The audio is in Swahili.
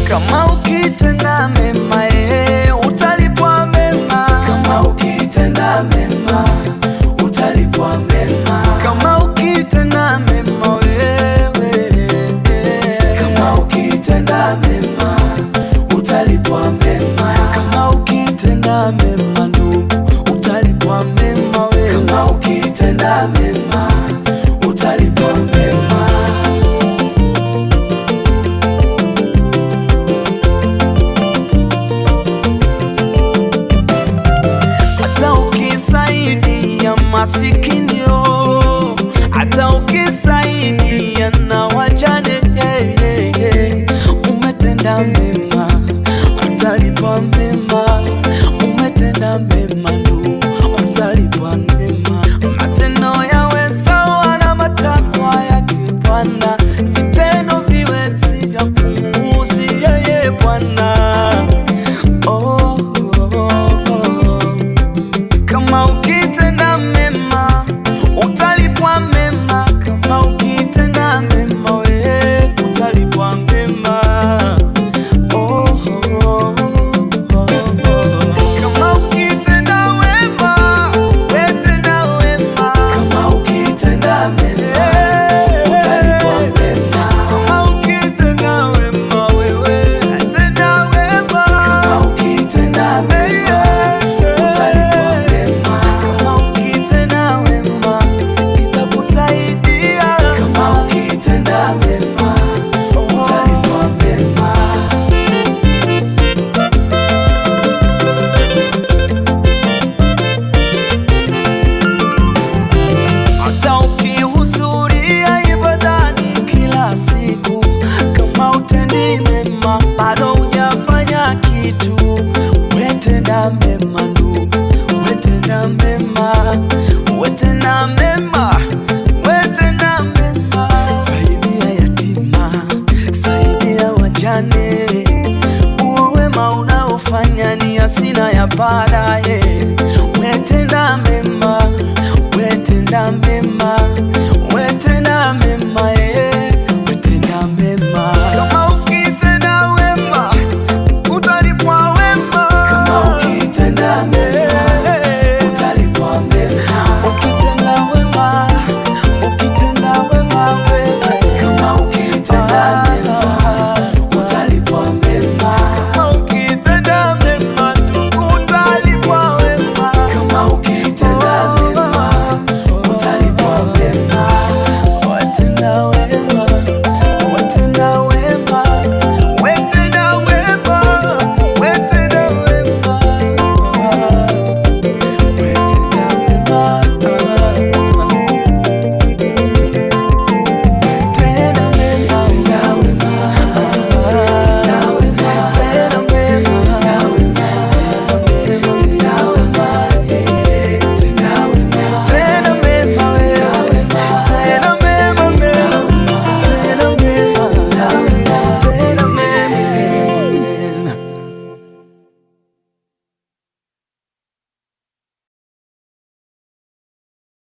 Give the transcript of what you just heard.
Kama ukitenda mema utalipwa mema. Kama ukitenda mema utalipwa mema. Kama ukitenda mema wewe, kama ukitenda mema utalipwa mema. Kama ukitenda mema ndugu utalipwa mema wewe. Kama ukitenda mema utalipwa mema. Hata ukisaidia masikini hata ukisaidia na wajane umetenda mema, utalipwa mema. Umetenda mema ndugu, utalipwa mema. Matendo yawe sawa na matakwa yake Bwana, vitendo viwe si vya kumuudhi yeye Bwana. Kama ukitenda mema utalipwa mema. Kama ukitenda mema wewe utalipwa mema. Kama ukitenda wema wewe tenda wema. Kama ukitenda mema utalipwa mema. Kama ukitenda wema wewe tenda wema. Kama ukitenda mema utalipwa mema. Kama ukitenda wema itakusaidia. Kama ukitenda mema utalipwa mema. Hata ukihudhuria ibadani kila siku, kama utendi mema bado hujafanya kitu. Wetenda mema ndugu, wetenda mema, wetenda mema, wetenda mema. Saidia yatima, saidia wajane. Uo wema unaofanya ni hazina ya baadaye.